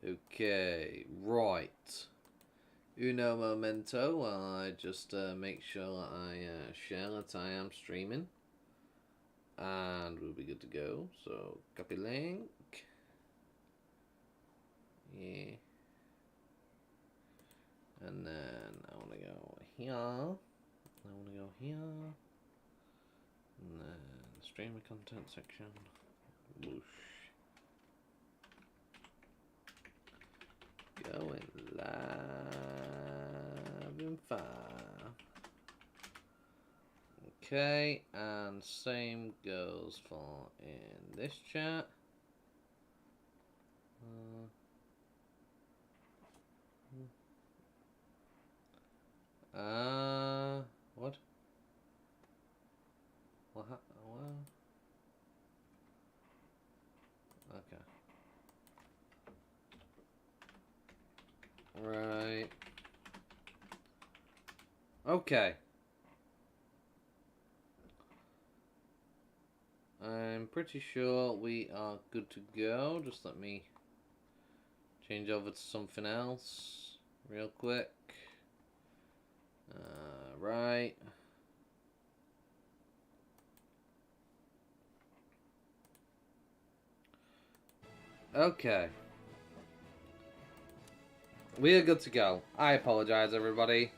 Okay, right. Uno momento while I just make sure that I share that I am streaming. And we'll be good to go. So, copy link. Yeah. And then I want to go here. I want to go here. And then streamer content section. Whoosh. Going live and fire. Okay, and same goes for in this chat. What? What? Okay. Right. Okay. I'm pretty sure we are good to go. Just let me change over to something else real quick. Right. Okay. We are good to go. I apologize, everybody.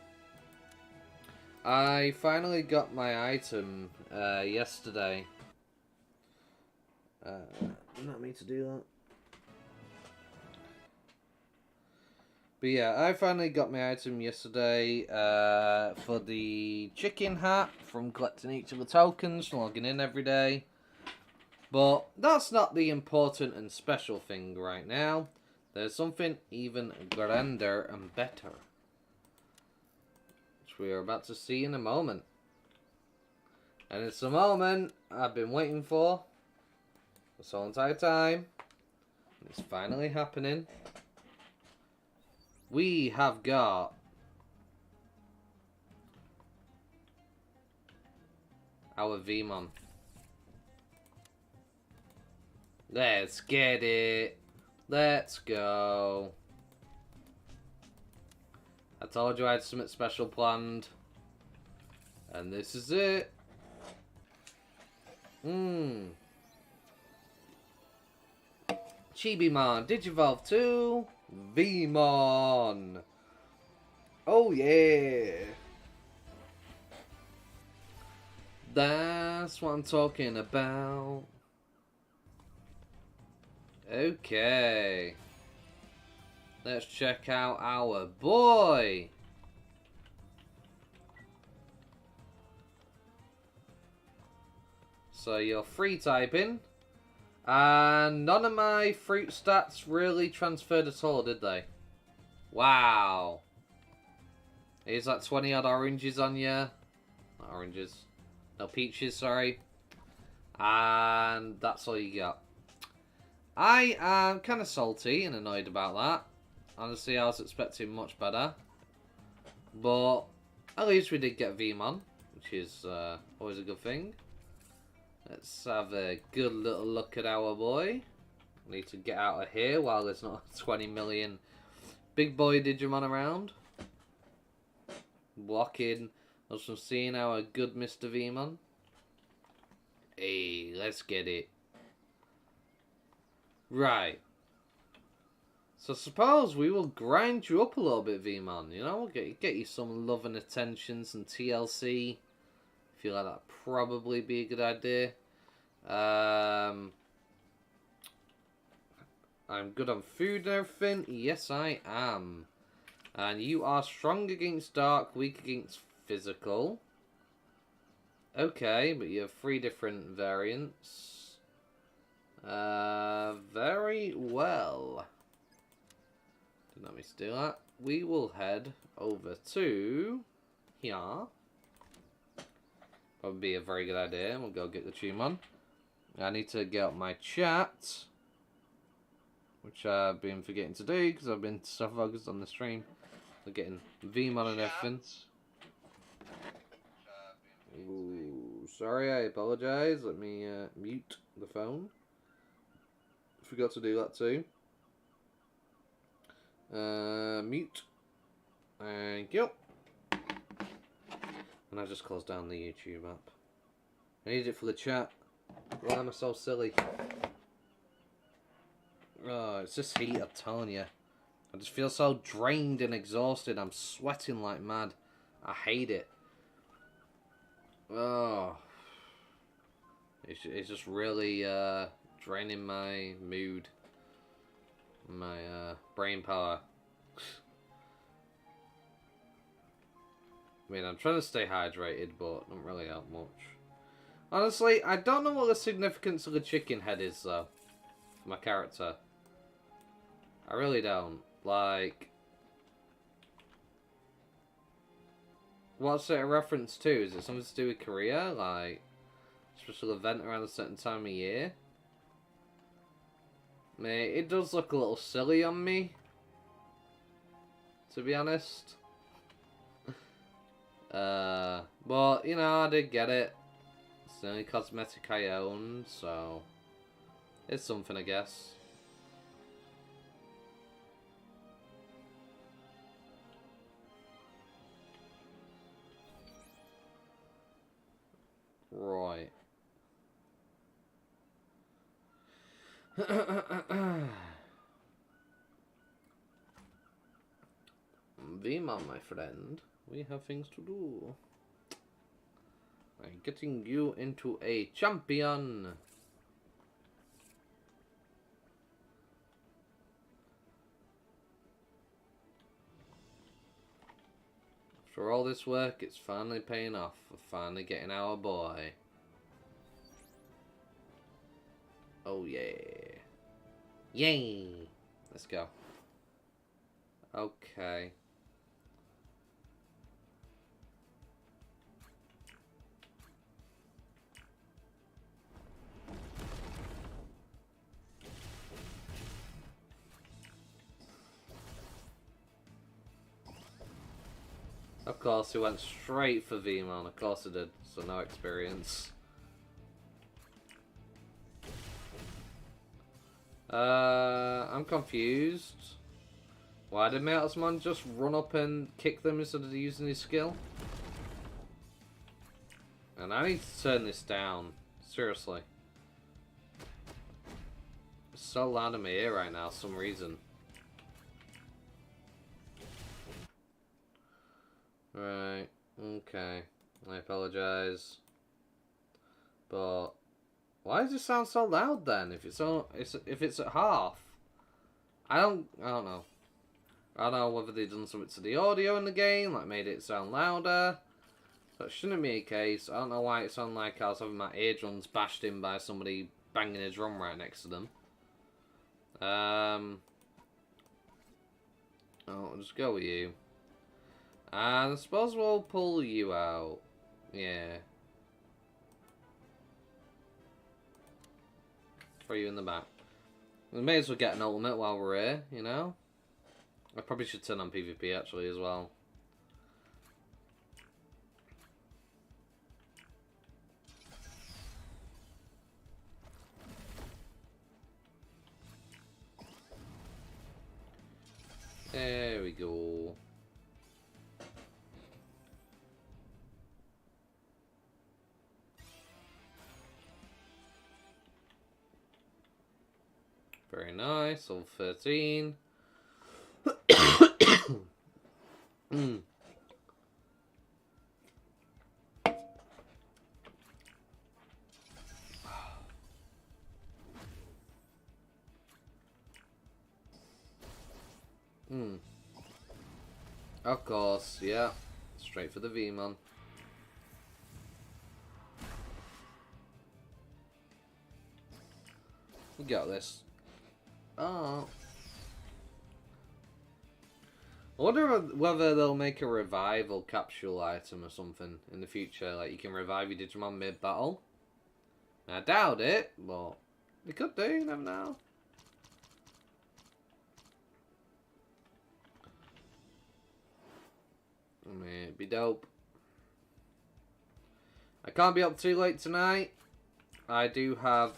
I finally got my item yesterday. Not me to do that. But yeah, I finally got my item yesterday for the chicken hat from collecting each of the tokens, logging in every day. But that's not the important and special thing right now. There's something even grander and better, which we are about to see in a moment. And it's the moment I've been waiting for this whole entire time. And it's finally happening. We have got our Veemon. Let's get it. Let's go. I told you I had something special planned. And this is it. Chibimon, Digivolve to Veemon. Oh yeah. That's what I'm talking about. Okay. Let's check out our boy. So you're free typing. And none of my fruit stats really transferred at all, did they? Wow. Here's like 20 odd oranges on you. Not oranges. No, peaches, sorry. And that's all you got. I am kind of salty and annoyed about that. Honestly, I was expecting much better. But at least we did get Veemon, which is always a good thing. Let's have a good little look at our boy. Need to get out of here while there's not 20 million big boy Digimon around. Blocking us from seeing our good Mr. Veemon. Hey, let's get it. Right. So suppose we will grind you up a little bit, Veemon. You know, get you some love and attention, some TLC. Feel like that'd probably be a good idea. I'm good on food and everything. Yes, I am. And you are strong against dark, weak against physical. Okay, but you have 3 different variants. Very well. Didn't let me do that. We will head over to here. Probably be a very good idea. We'll go get the Digimon. I need to get up my chat, which I've been forgetting to do because I've been so focused on the stream. We're getting Veemon and everything. Ooh, sorry, I apologise. Let me mute the phone. Forgot to do that too. Mute. Thank you. And I just closed down the YouTube app. I need it for the chat. Why am I so silly? Oh, it's this heat, I'm telling you. I just feel so drained and exhausted. I'm sweating like mad. I hate it. Oh. It's just really draining my mood. My brain power. I mean, I'm trying to stay hydrated, but it don't really help much. Honestly, I don't know what the significance of the chicken head is, though. For my character. I really don't. Like... What's it a reference to? Is it something to do with Korea? Like, special event around a certain time of year? I mean, it does look a little silly on me. To be honest. But, you know, I did get it. It's the only cosmetic I own, so... It's something, I guess. Right. Veemon, my friend. We have things to do. I'm getting you into a champion. After all this work, it's finally paying off. We're finally getting our boy. Oh yeah. Yay! Let's go. Okay. Of course, he went straight for Veemon. Of course he did. So no experience. I'm confused. Why did Metalsman just run up and kick them instead of using his skill? And I need to turn this down. Seriously. It's so loud in my ear right now for some reason. Right. Okay. I apologize. But why does it sound so loud then? If it's at half, I don't know. I don't know whether they've done something to the audio in the game, like made it sound louder. That shouldn't be a case. I don't know why it sounded like I was having my eardrums bashed in by somebody banging a drum right next to them. I'll just go with you. And I suppose we'll pull you out. Yeah. Throw you in the back. We may as well get an ultimate while we're here, you know? I probably should turn on PvP actually as well. There we go. Very nice. Level 13. Of course, yeah. Straight for the Veemon. We got this. Oh. I wonder whether they'll make a revival capsule item or something in the future. Like, you can revive your Digimon mid-battle. I doubt it, but they could do, you never know. I mean, it'd be dope. I can't be up too late tonight. I do have,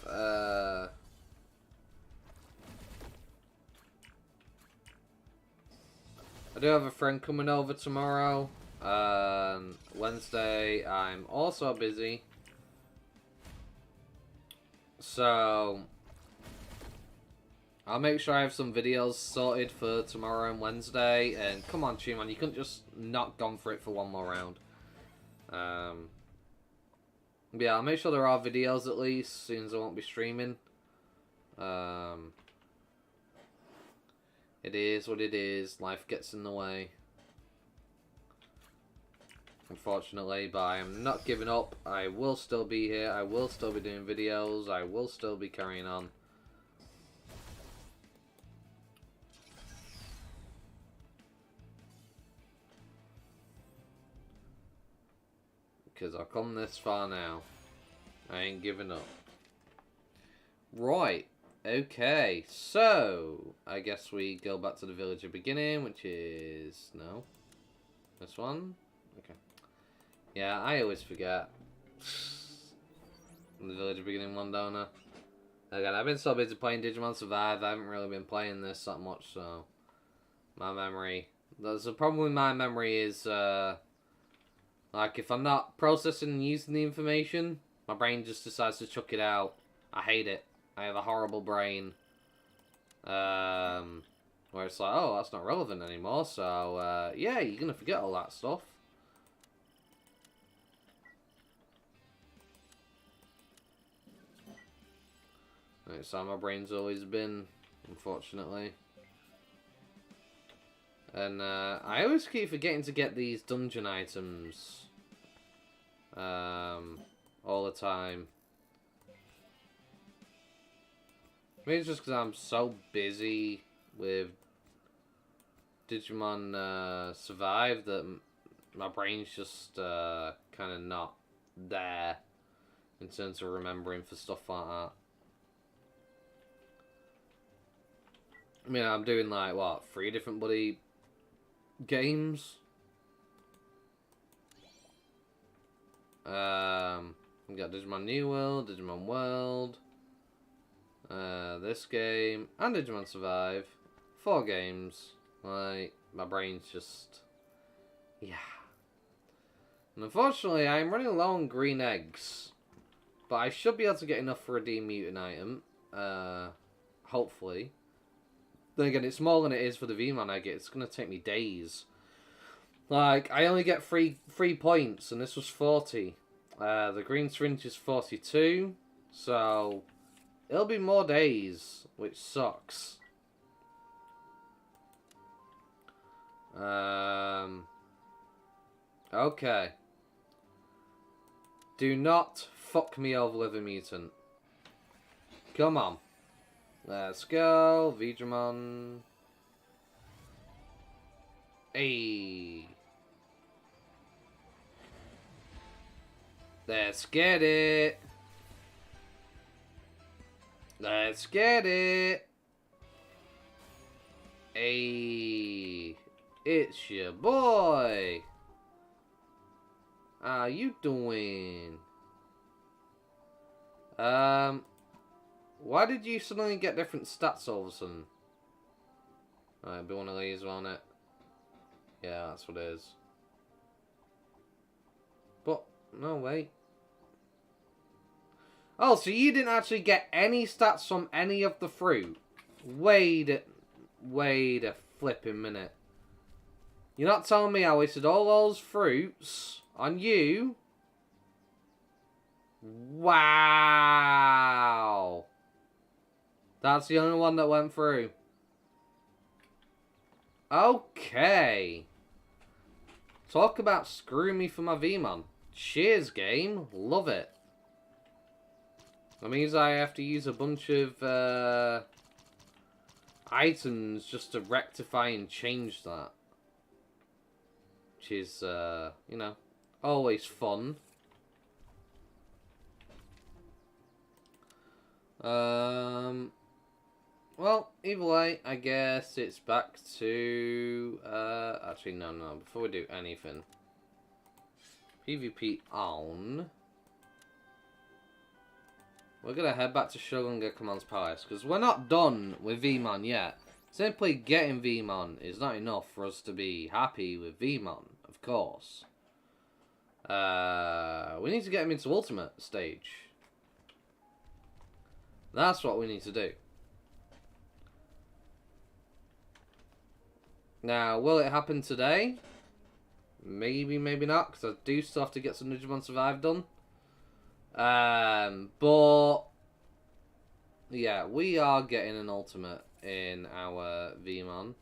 I do have a friend coming over tomorrow. Wednesday, I'm also busy. So, I'll make sure I have some videos sorted for tomorrow and Wednesday. And come on, Cheeman, you couldn't just not gone for it for one more round. Yeah, I'll make sure there are videos at least, since I won't be streaming. It is what it is. Life gets in the way. Unfortunately, but I am not giving up. I will still be here. I will still be doing videos. I will still be carrying on. Because I've come this far now. I ain't giving up. Right. Okay. So, I guess we go back to the village at the beginning, which is... No. This one? Okay. Yeah, I always forget. The village at the beginning one, don't I? Again, I've been so busy playing Digimon Survive, I haven't really been playing this that much, so... My memory... The problem with my memory is, like, if I'm not processing and using the information, my brain just decides to chuck it out. I hate it. I have a horrible brain. Where it's like, oh, that's not relevant anymore, so, yeah, you're gonna forget all that stuff. That's how my brain's always been, unfortunately. And, I always keep forgetting to get these dungeon items. All the time. Maybe it's just because I'm so busy with Digimon Survive that my brain's just kind of not there in terms of remembering for stuff like that. I mean, I'm doing like, what, 3 different bloody games? We got Digimon New World, Digimon World, this game, and Digimon Survive. 4 games. Like, my brain's just... Yeah. And unfortunately, I'm running low on green eggs. But I should be able to get enough for a D-Mutant item. Hopefully. Then again, it's more than it is for the Veemon I get. It's going to take me days. Like, I only get 3 points, and this was 40. The green syringe is 42. So, it'll be more days, which sucks. Okay. Do not fuck me over with a mutant. Come on. Let's go, Digimon. Hey. Let's get it. Let's get it. Hey. It's your boy. How you doing? Why did you suddenly get different stats all of a sudden? Alright, be one of these, won't it? Yeah, that's what it is. But, no, wait. Oh, so you didn't actually get any stats from any of the fruit? Wait a flipping minute. You're not telling me I wasted all those fruits on you? Wow. That's the only one that went through. Okay. Talk about screwing me for my Veemon. Cheers, game. Love it. That means I have to use a bunch of items just to rectify and change that. Which is, you know, always fun. Well, either way, I guess it's back to, actually, no, before we do anything. PvP on. We're gonna head back to Shogun Gekkomon's Palace, because we're not done with Veemon yet. Simply getting Veemon is not enough for us to be happy with Veemon, of course. We need to get him into Ultimate stage. That's what we need to do. Now, will it happen today? Maybe, maybe not, because I do still have to get some Digimon Survive done. But yeah, we are getting an Ultimate in our Veemon.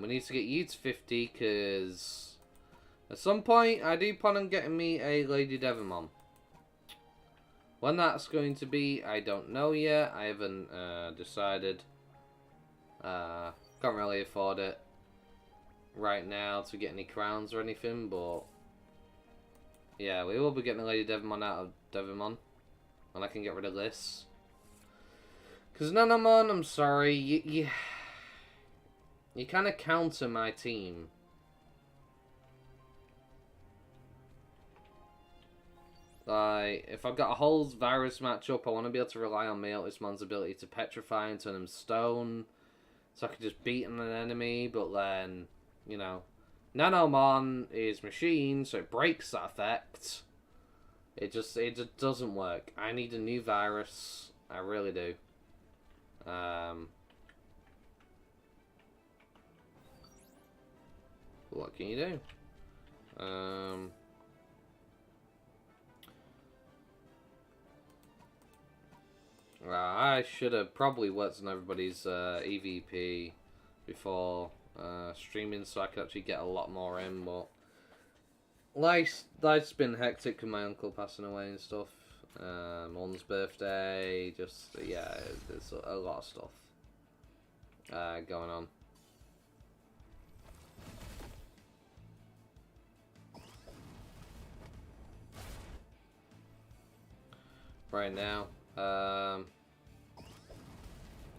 We need to get you to 50, because at some point I do plan on getting me a Lady Devimon. When that's going to be, I don't know yet. I haven't decided. Can't really afford it right now to get any crowns or anything, but yeah, we will be getting a Lady Devimon out of Devimon. And I can get rid of this. Because Nanomon, I'm sorry, you kind of counter my team. Like, if I've got a whole virus matchup, I want to be able to rely on Meotismon's ability to petrify and turn him stone. So I can just beat an enemy, but then, you know, Nanomon is machine, so it breaks that effect. It just doesn't work. I need a new virus. I really do. What can you do? I should have probably worked on everybody's EVP before streaming, so I could actually get a lot more in. But life's been hectic with my uncle passing away and stuff. Mum's birthday, just yeah, there's a lot of stuff going on. Right now.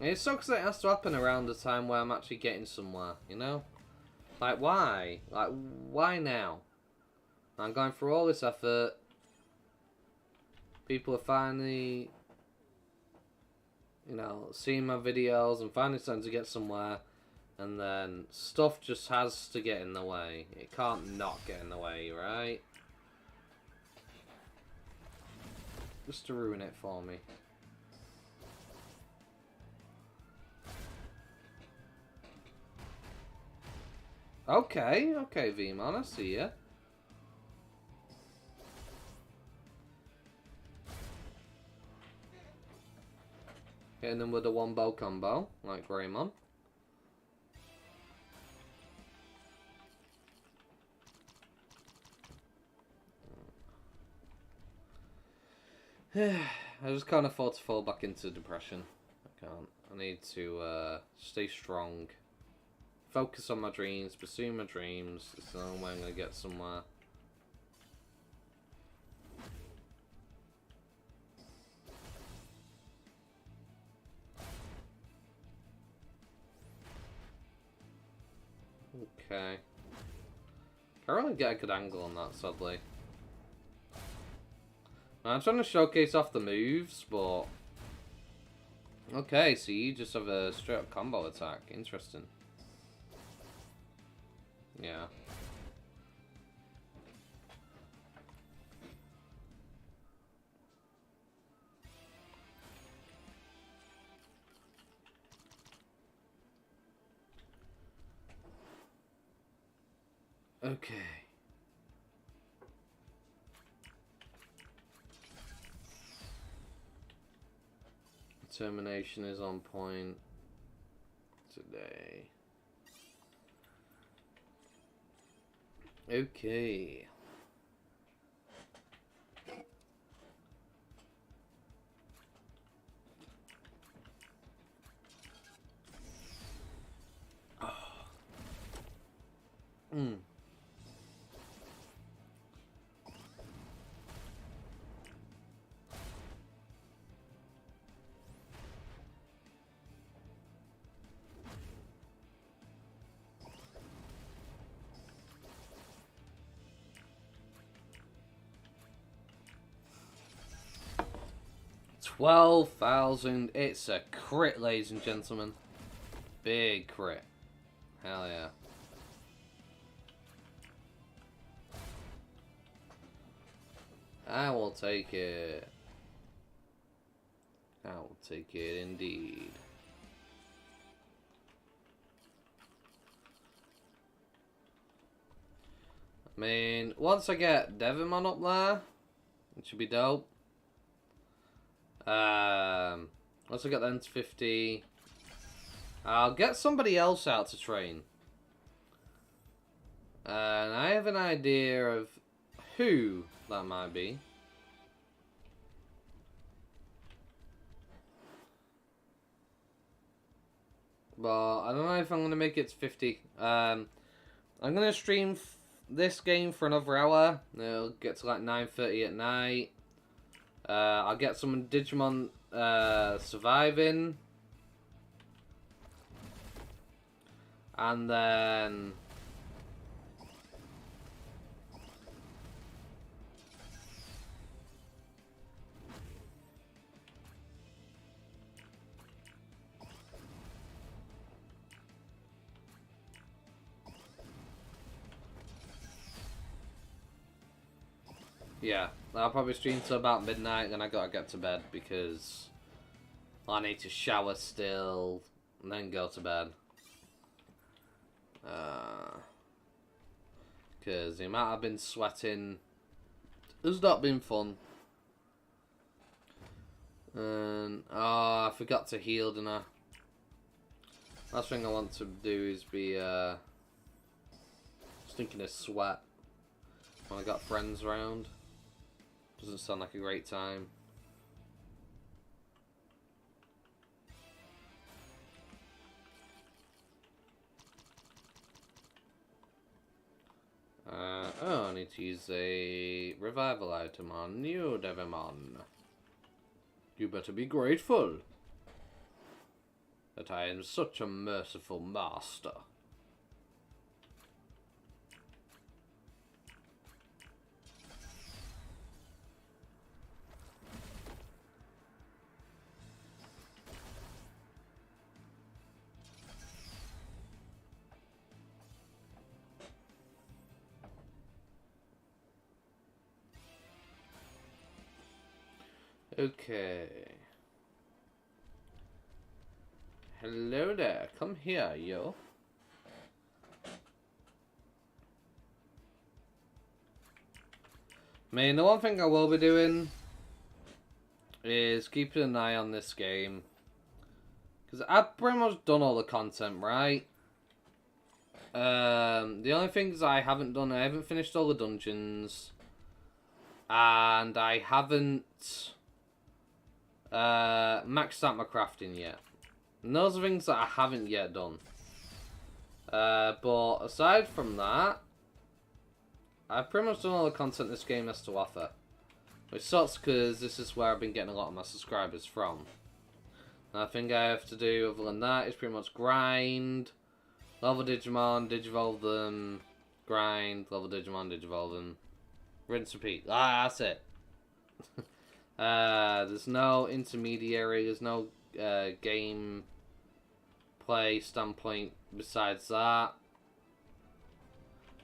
It sucks that it has to happen around the time where I'm actually getting somewhere, you know? Like, why? Like, why now? I'm going through all this effort. People are finally, you know, seeing my videos and finally starting to get somewhere. And then stuff just has to get in the way. It can't not get in the way, right? Just to ruin it for me. Okay, okay, Veemon, I see ya. Hitting them with a one-bow combo, like Greymon. I just can't afford to fall back into depression. I can't. I need to stay strong. Focus on my dreams, pursue my dreams. It's the only way I'm going to get somewhere. Okay. Can't really get a good angle on that, sadly. I'm trying to showcase off the moves, but... Okay, so you just have a straight-up combo attack. Interesting. Yeah. Okay. Determination is on point today. Okay. Hmm. 12,000. It's a crit, ladies and gentlemen. Big crit. Hell yeah. I will take it. I will take it indeed. I mean, once I get Veemon up there, it should be dope. Once I get them to 50, I'll get somebody else out to train. And I have an idea of who that might be. But I don't know if I'm going to make it to 50. I'm going to stream this game for another hour. It'll get to like 9:30 at night. I'll get some Digimon surviving. And then... yeah, I'll probably stream till about midnight, then I gotta get to bed because I need to shower still and then go to bed. Because the amount I've been sweating has not been fun. And, I forgot to heal, didn't I? Last thing I want to do is be, stinking of sweat when I got friends around. Doesn't sound like a great time. Oh, I need to use a revival item on you, Veemon. You better be grateful that I am such a merciful master. Okay. Hello there. Come here, yo. I mean, the one thing I will be doing is keeping an eye on this game. Because I've pretty much done all the content, right? The only things I haven't done, I haven't finished all the dungeons. And I haven't maxed out my crafting yet. And those are things that I haven't yet done. But aside from that, I've pretty much done all the content this game has to offer. Which sucks because this is where I've been getting a lot of my subscribers from. And I think I have to do, other than that, is pretty much grind, level Digimon, digivolve them, grind, level Digimon, digivolve them, rinse, repeat. Ah, that's it. There's no intermediary, there's no game play standpoint besides that.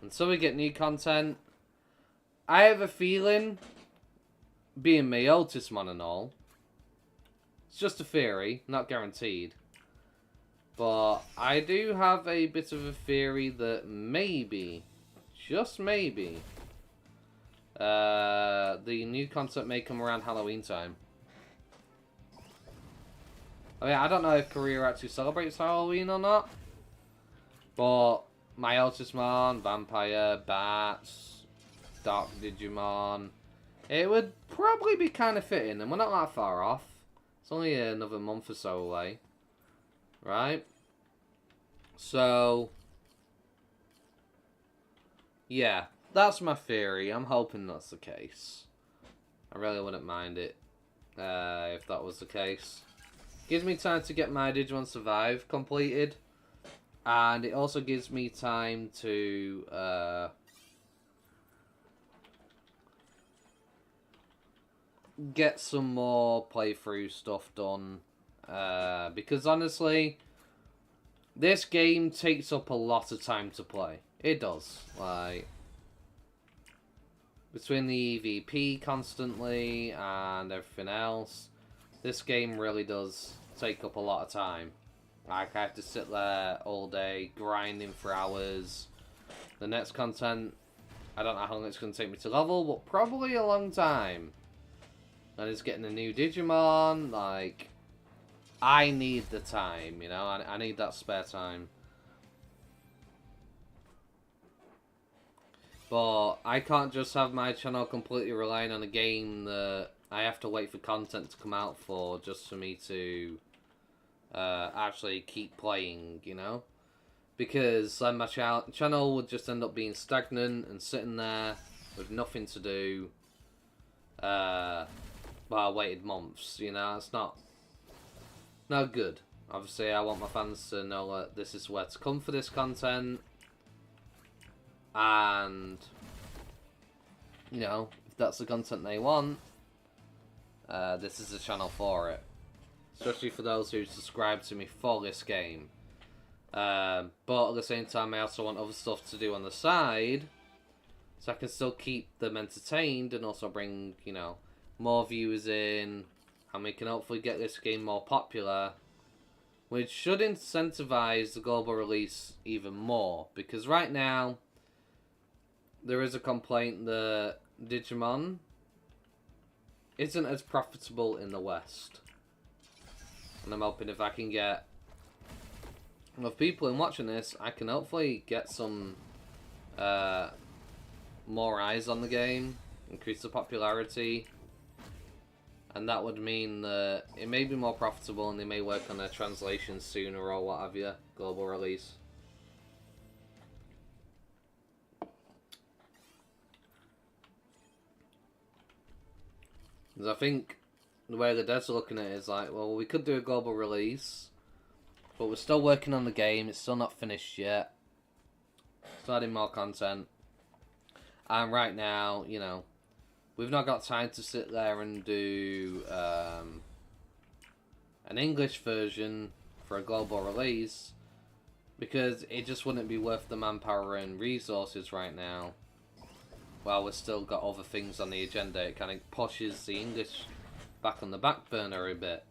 Until we get new content, I have a feeling, being Meotismon and all, it's just a theory, not guaranteed, but I do have a bit of a theory that maybe, just maybe, the new content may come around Halloween time. I mean, I don't know if Korea actually celebrates Halloween or not, but Meotismon, Vampire, Bats, Dark Digimon, it would probably be kind of fitting, and we're not that far off. It's only another month or so away, right? So, yeah, that's my theory. I'm hoping that's the case. I really wouldn't mind it if that was the case. Gives me time to get my Digimon Survive completed. And it also gives me time to get some more playthrough stuff done. Because honestly, this game takes up a lot of time to play. It does. Like, between the EVP constantly and everything else, this game really does take up a lot of time. Like, I have to sit there all day, grinding for hours. The next content, I don't know how long it's going to take me to level, but probably a long time. And it's getting a new Digimon, like, I need the time, you know, I need that spare time. But I can't just have my channel completely relying on a game that I have to wait for content to come out for just for me to actually keep playing, you know? Because then my channel would just end up being stagnant and sitting there with nothing to do. Well, I waited months, you know, it's not good. Obviously, I want my fans to know that this is where to come for this content. And, you know, if that's the content they want, this is the channel for it. Especially for those who subscribe to me for this game. But at the same time, I also want other stuff to do on the side. So I can still keep them entertained and also bring, you know, more viewers in, and we can hopefully get this game more popular, which should incentivize the global release even more, because right now there is a complaint that Digimon isn't as profitable in the West, and I'm hoping if I can get enough people in watching this, I can hopefully get some more eyes on the game, increase the popularity. And that would mean that it may be more profitable and they may work on a translation sooner or what have you. Global release. Because I think the way the devs are looking at it is like, well, we could do a global release, but we're still working on the game. It's still not finished yet. Still adding more content. And right now, you know, we've not got time to sit there and do an English version for a global release, because it just wouldn't be worth the manpower and resources right now. While we've still got other things on the agenda, it kind of pushes the English back on the back burner a bit.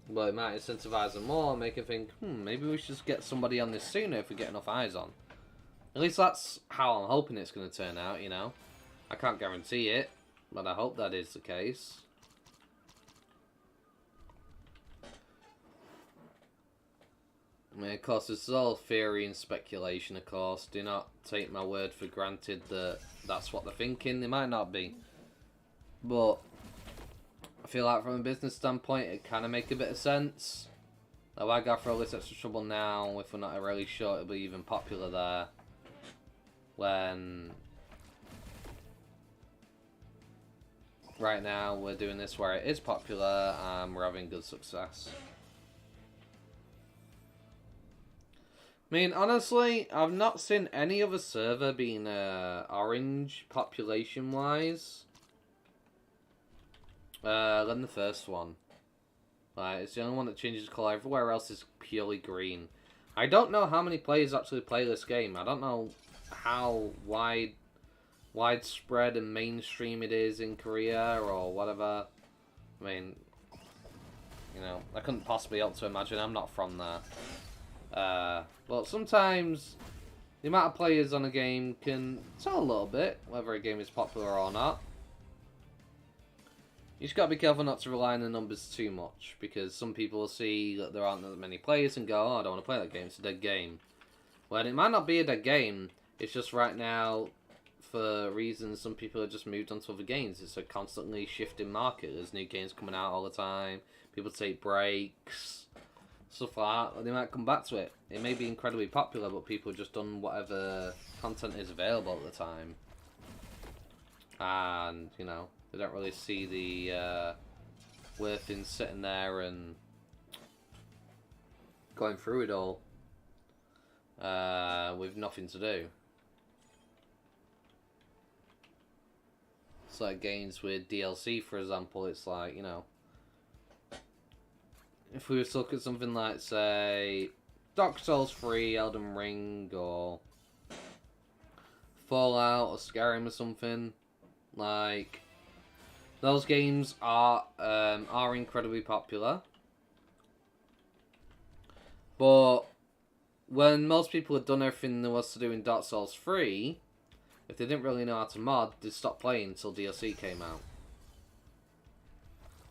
But it might incentivize them more, make them think, maybe we should just get somebody on this sooner if we get enough eyes on. At least that's how I'm hoping it's going to turn out, you know. I can't guarantee it, but I hope that is the case. I mean, of course, this is all theory and speculation, of course. Do not take my word for granted that that's what they're thinking. They might not be. But I feel like from a business standpoint, it kind of make a bit of sense. Like, why go through all this extra trouble now if we're not really sure it'll be even popular there? When right now we're doing this where it is popular and we're having good success. I mean, honestly, I've not seen any other server being orange population-wise than the first one. Like, it's the only one that changes colour. Everywhere else is purely green. I don't know how many players actually play this game. I don't know how widespread and mainstream it is in Korea or whatever. I mean, you know, I couldn't possibly help to imagine. I'm not from there. But sometimes the amount of players on a game can tell a little bit whether a game is popular or not. You just gotta be careful not to rely on the numbers too much, because some people will see that there aren't that many players and go, oh, I don't want to play that game, it's a dead game. When it might not be a dead game, it's just right now, for reasons some people have just moved on to other games. It's a constantly shifting market. There's new games coming out all the time. People take breaks, stuff like that. They might come back to it. It may be incredibly popular, but people have just done whatever content is available at the time. And, you know, they don't really see the worth in sitting there and going through it all with nothing to do. It's like games with DLC, for example. It's like, you know, if we were to look at something like, say, Dark Souls 3, Elden Ring, or Fallout, or Skyrim or something, like, those games are incredibly popular. But when most people had done everything there was to do in Dark Souls 3, if they didn't really know how to mod, they'd stop playing until DLC came out.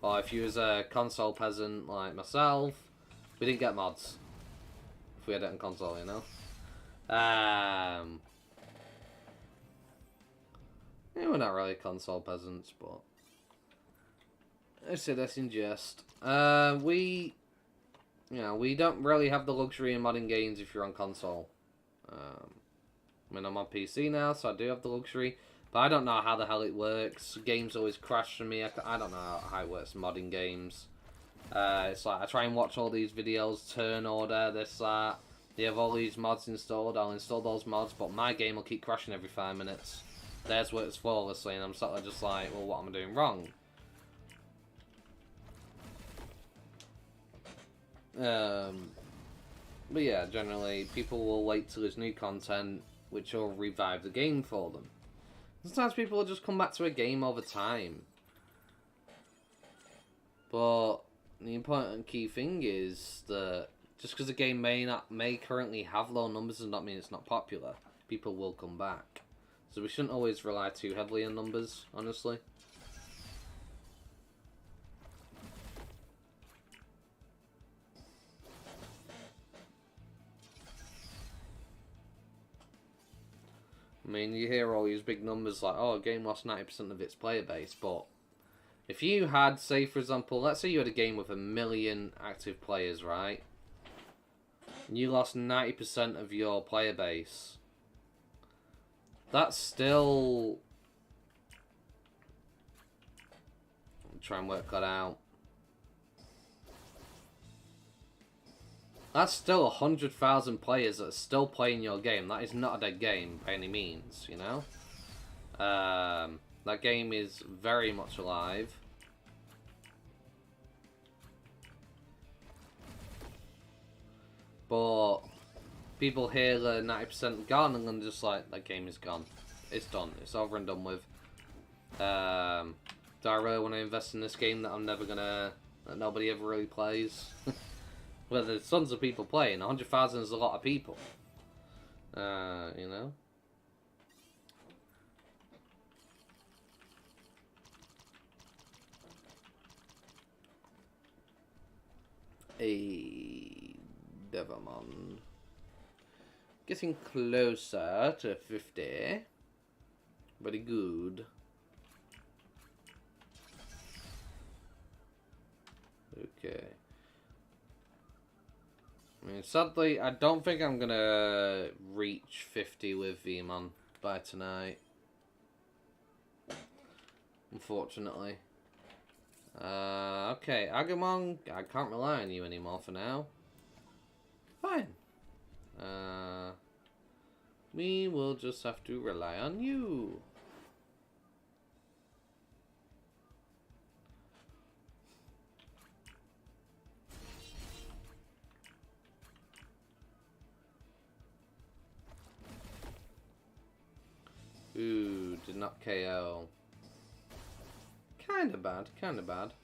Or if you was a console peasant like myself, we didn't get mods. If we had it on console, you know? Yeah, we're not really console peasants, but I say that's in jest. We don't really have the luxury in modding games if you're on console. I mean, I'm on PC now, so I do have the luxury. But I don't know how the hell it works. Games always crash for me. I don't know how it works modding games. It's like I try and watch all these videos, turn order, this, that. They have all these mods installed. I'll install those mods, but my game will keep crashing every 5 minutes. Theirs works flawlessly, and I'm sort of just like, well, what am I doing wrong? But yeah, generally, people will wait till there's new content, which will revive the game for them. Sometimes people will just come back to a game over time. But the important key thing is that just because a game may currently have low numbers does not mean it's not popular. People will come back. So we shouldn't always rely too heavily on numbers, honestly. I mean, you hear all these big numbers like, oh, a game lost 90% of its player base, but if you had, say, for example, let's say you had a game with 1 million active players, right? And you lost 90% of your player base. That's still... I'll try and work that out. That's still 100,000 players that are still playing your game. That is not a dead game by any means, you know? That game is very much alive. But people hear the 90% gone and then just like, that game is gone. It's done. It's over and done with. Do I really want to invest in this game that I'm never gonna... that nobody ever really plays? Well, there's tons of people playing. 100,000 is a lot of people. You know? A Veemon. Getting closer to 50. Very good. Okay. I mean, sadly, I don't think I'm gonna reach 50 with Veemon by tonight. Unfortunately. Okay, Agumon, I can't rely on you anymore for now. Fine. We will just have to rely on you. Ooh, did not KO. Kinda bad, kinda bad.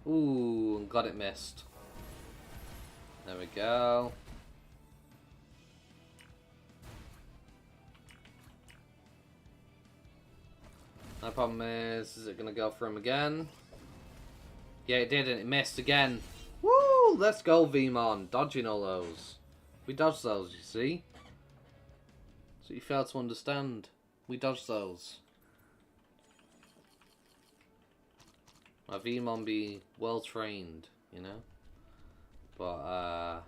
Ooh, got it missed. There we go. My problem is it going to go for him again? Yeah, it did, and it missed again. Woo! Let's go, Veemon. Dodging all those. We dodged those, you see? So you failed to understand. We dodged those. My Veemon be well trained, you know? But,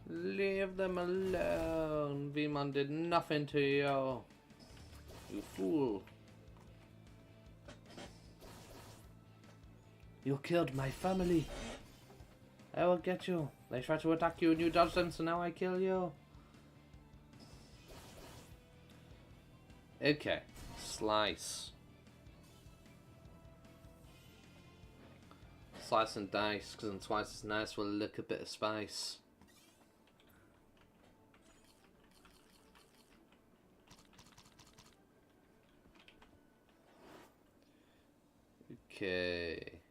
Leave them alone. Veemon did nothing to you. You fool. You killed my family. I will get you. They tried to attack you and you dodged them, so now I kill you. Okay. Slice. Slice and dice, because I'm twice as nice with a little bit of spice. Okay.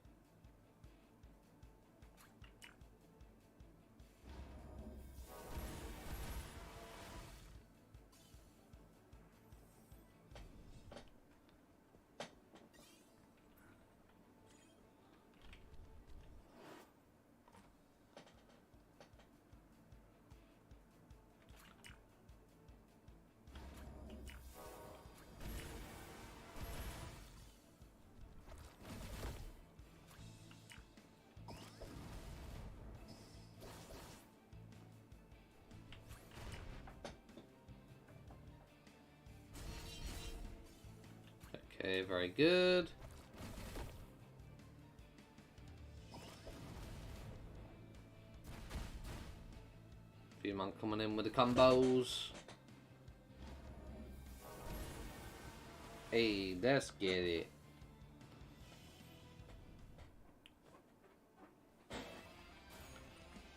Okay, very good. Veemon coming in with the combos. Hey, let's get it.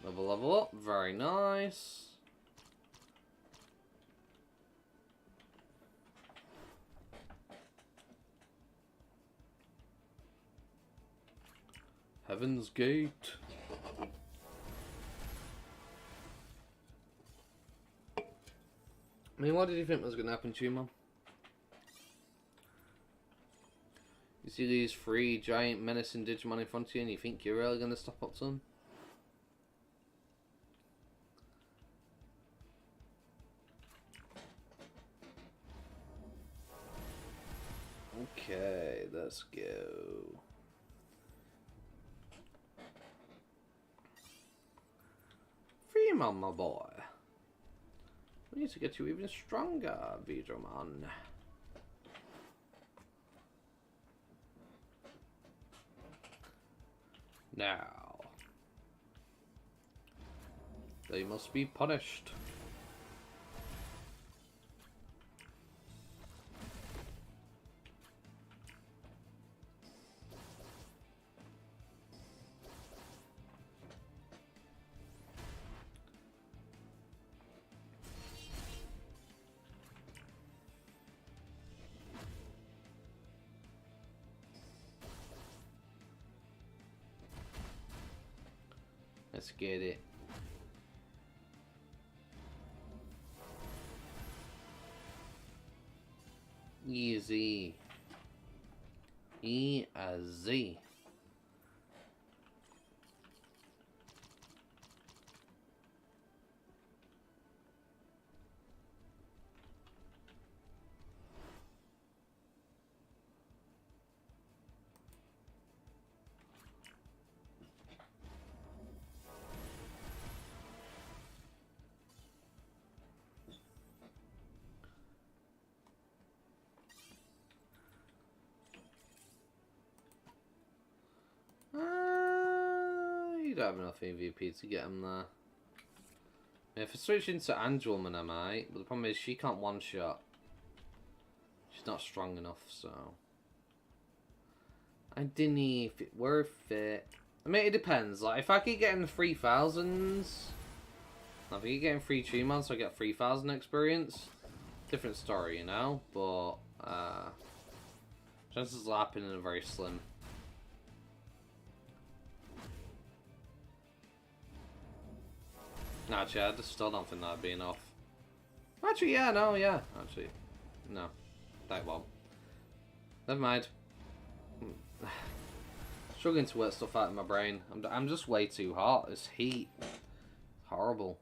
Level up, very nice. Heaven's Gate. I mean, what did you think was going to happen to you, Mum? You see these three giant menacing Digimon in front of you and you think you're really going to stop up to them? Okay, let's go. Veemon, my boy. We need to get you even stronger, Digimon. Now, they must be punished. Let's get it. Easy. Easy. You don't have enough EVP to get him there. If I switch into Angelman, I might. But the problem is she can't one-shot. She's not strong enough, so... I didn't if it worth it. I mean, it depends. Like, if I keep getting 3,000s... If I keep getting 3 Digimon, so I get 3,000 experience. Different story, you know? But, chances of happening are very slim. Actually, I just still don't think that'd be enough. Actually, yeah, no, yeah. Actually, no. That won't. Never mind. Struggling to work stuff out in my brain. I'm just way too hot. It's heat. It's horrible.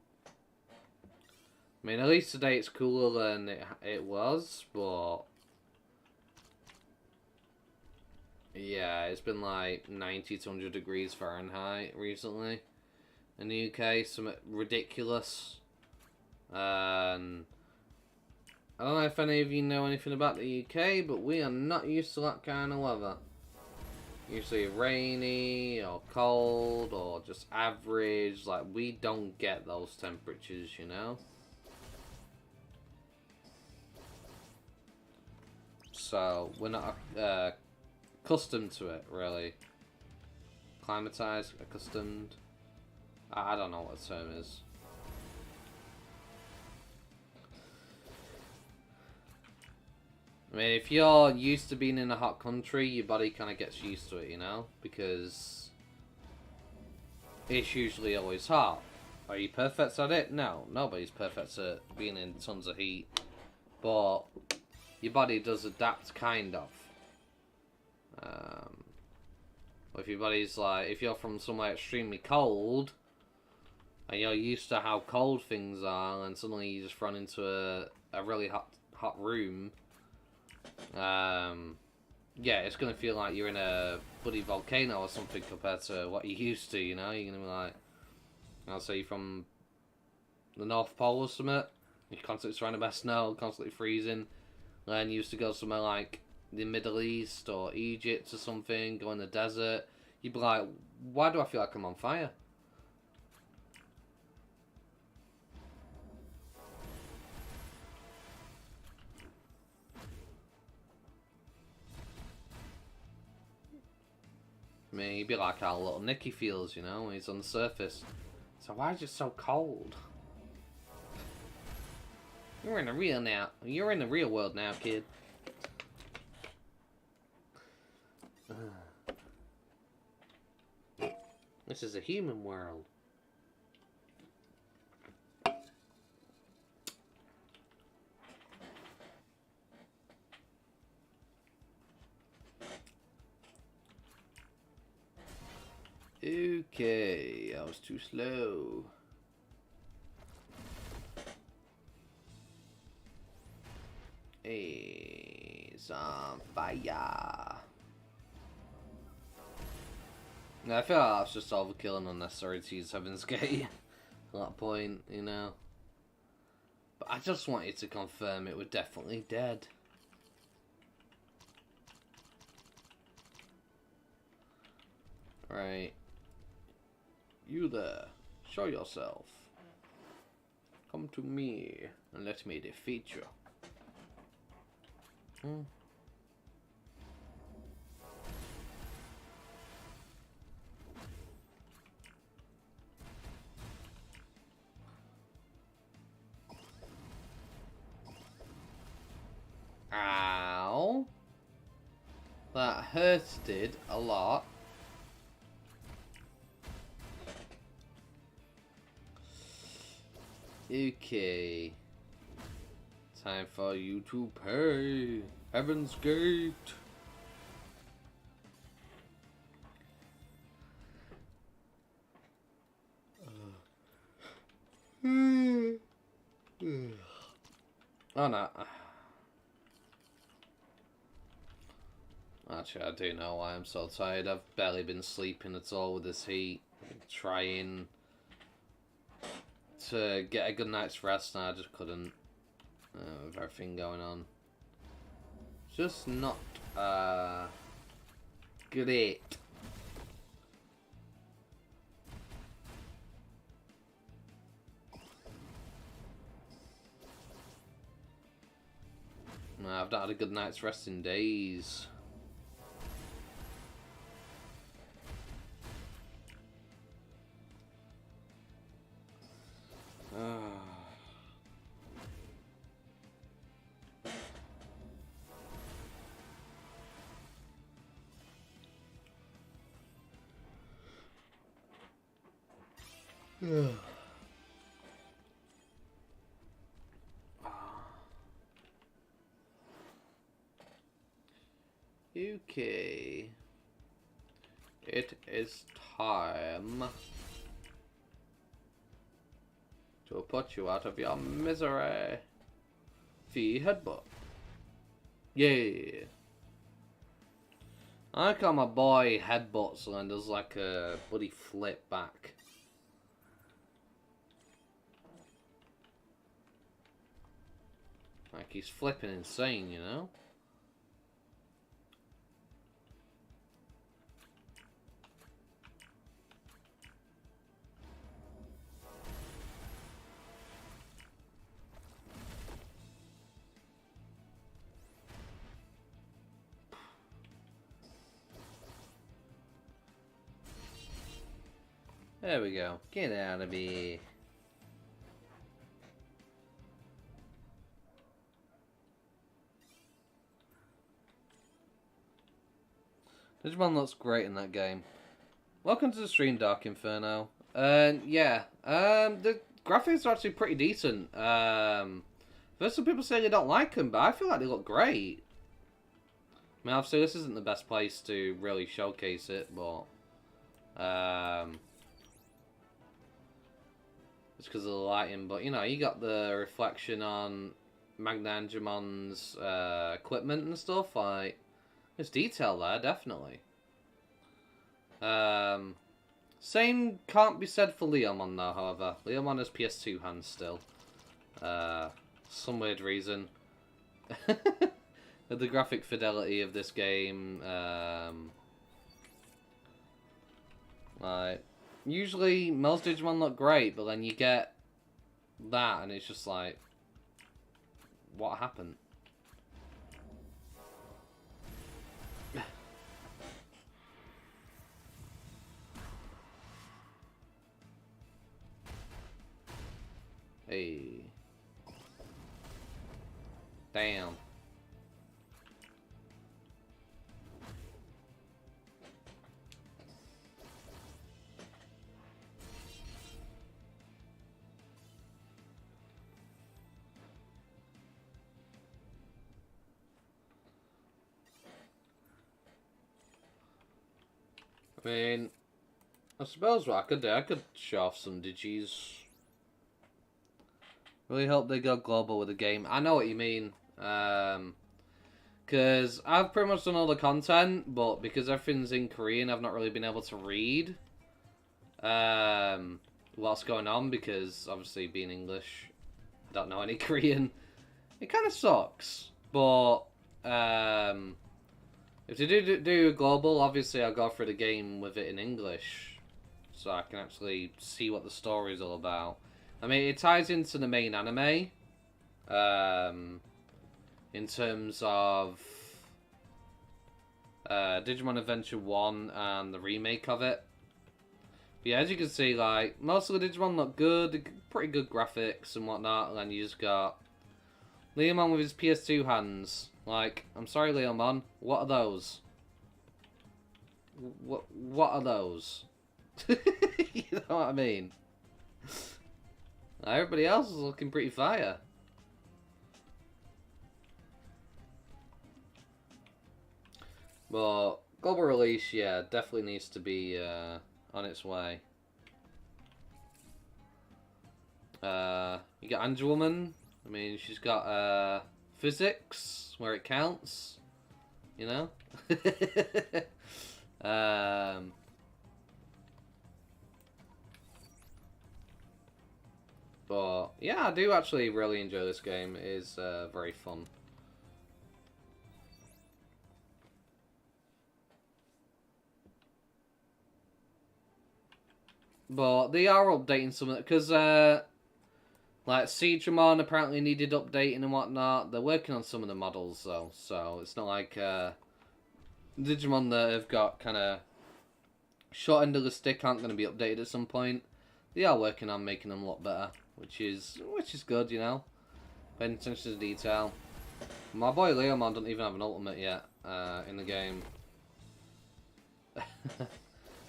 I mean, at least today it's cooler than it was, but... Yeah, it's been like 90 to 100 degrees Fahrenheit recently. in the UK, something ridiculous. And I don't know if any of you know anything about the UK, but we are not used to that kind of weather. Usually rainy or cold or just average. Like, we don't get those temperatures, you know? So we're not accustomed to it, really. Climatized, accustomed. I don't know what the term is. I mean, if you're used to being in a hot country, your body kind of gets used to it, you know? Because it's usually always hot. Are you perfect at it? No, nobody's perfect at being in tons of heat. But your body does adapt, kind of. If your body's like, if you're from somewhere extremely cold, and you're used to how cold things are, and suddenly you just run into a really hot room, yeah, it's gonna feel like you're in a bloody volcano or something compared to what you're used to, you know? You're gonna be like, I'll say you're from the North Pole or something, you're constantly surrounded by snow, constantly freezing, and you used to go somewhere like the Middle East or Egypt or something, go in the desert, you'd be like, why do I feel like I'm on fire? I mean, you'd be like how little Nicky feels, you know, when he's on the surface. So why is it so cold? You're in the real now. You're in the real world now, kid. This is a human world. Okay, I was too slow. He's on fire. I feel like that's just overkill and unnecessary to use Heaven's Gate at that point, you know. But I just wanted to confirm it was definitely dead. Right. You there. Show yourself. Come to me and let me defeat you. Ow. That hurted a lot. Okay. Time for you to pay. Heaven's Gate. Oh no. Actually, I do know why I'm so tired. I've barely been sleeping at all with this heat. I've been trying to get a good night's rest and I just couldn't. With everything going on. Just not great. I've not had a good night's rest in days. Okay. It is time to put you out of your misery. Fee headbutt. Yeah. I like how my boy headbutts and does like a bloody flip back. Like, he's flipping insane, you know? There we go. Get out of here. Digimon looks great in that game. Welcome to the stream, Dark Inferno. Yeah, the graphics are actually pretty decent. There's some people say they don't like them, but I feel like they look great. I mean, obviously this isn't the best place to really showcase it, but it's because of the lighting. But you know, you got the reflection on Magnagimon's equipment and stuff. Like, there's detail there, definitely. Same can't be said for Leomon though, however. Leomon has PS2 hands still. Some weird reason. The graphic fidelity of this game, like, usually most Digimon look great, but then you get that and it's just like, what happened? Hey. Damn. I mean, I suppose what I could do, I could show off some Digis. Really hope they go global with the game. I know what you mean. Because I've pretty much done all the content, but because everything's in Korean, I've not really been able to read what's going on, because obviously being English, I don't know any Korean. It kind of sucks, but if they do global, obviously I'll go through the game with it in English, so I can actually see what the story is all about. I mean, it ties into the main anime, in terms of Digimon Adventure 1 and the remake of it. But yeah, as you can see, like, most of the Digimon look good, pretty good graphics and whatnot, and then you just got Leomon with his PS2 hands. Like, I'm sorry, Leomon, what are those? What are those? You know what I mean? Everybody else is looking pretty fire. But global release, yeah, definitely needs to be on its way. You got Angelwoman. I mean, she's got physics where it counts. You know. But yeah, I do actually really enjoy this game. It is very fun. But they are updating some of it, because like Digimon apparently needed updating and whatnot. They're working on some of the models though, so it's not like Digimon that have got kind of short end of the stick aren't going to be updated at some point. They are working on making them a lot better, which is good, you know. Paying attention to detail. My boy Leomon doesn't even have an ultimate yet in the game.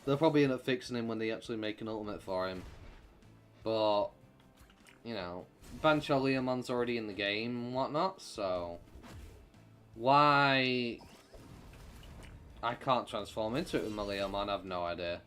They'll probably end up fixing him when they actually make an ultimate for him. But, you know, Bancho Leomon's already in the game and whatnot, so why I can't transform into it with my Leomon, I have no idea.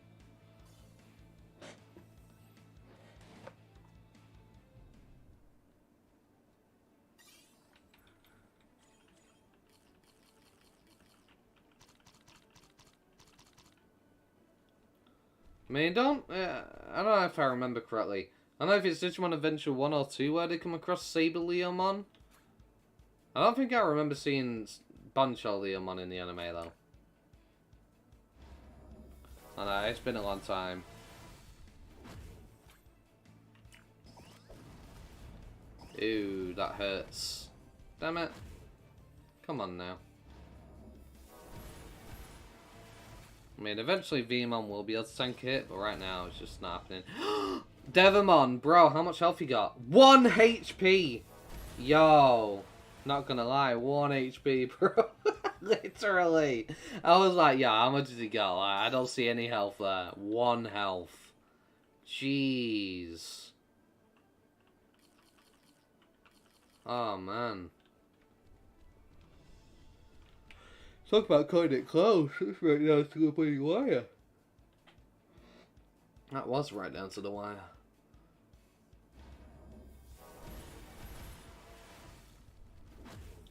I mean, I don't know if I remember correctly. I don't know if it's Digimon Adventure 1 or 2 where they come across Saber Leomon. I don't think I remember seeing Bancho Leomon in the anime, though. I know, it's been a long time. Ooh, that hurts. Damn it. Come on now. I mean, eventually Veemon will be able to tank it, but right now it's just not happening. Devimon, bro, how much health you got? 1 HP! Yo, not gonna lie, 1 HP, bro. Literally. I was like, yeah, how much has he got? Like, I don't see any health there. 1 health. Jeez. Oh, man. Talk about cutting it close. It's right down to the bloody wire. That was right down to the wire.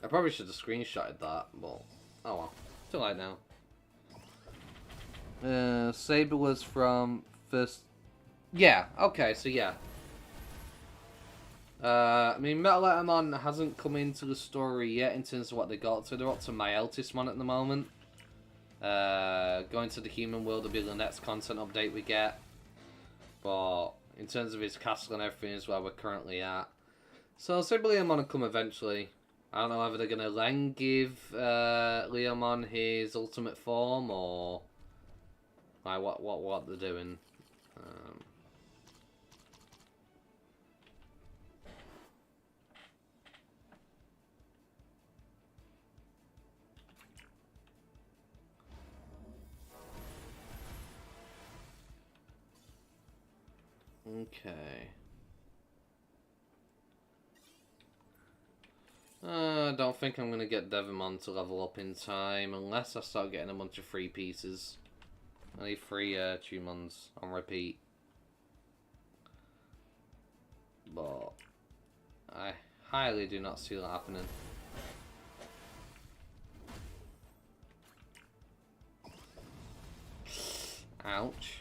I probably should have screenshotted that, but oh well. Too late now. Saber was from first. Yeah. Okay. So yeah. I mean, Metal hasn't come into the story yet in terms of what they got to. They're up to Myeltismon at the moment. Going to the human world will be the next content update we get. But in terms of his castle and everything is where we're currently at. So Saber-Leomon will come eventually. I don't know whether they're going to then give Leomon his ultimate form or like what they're doing. Okay. I don't think I'm going to get Devimon to level up in time unless I start getting a bunch of free pieces. I need 3 Tumons on repeat. But I highly do not see that happening. Ouch.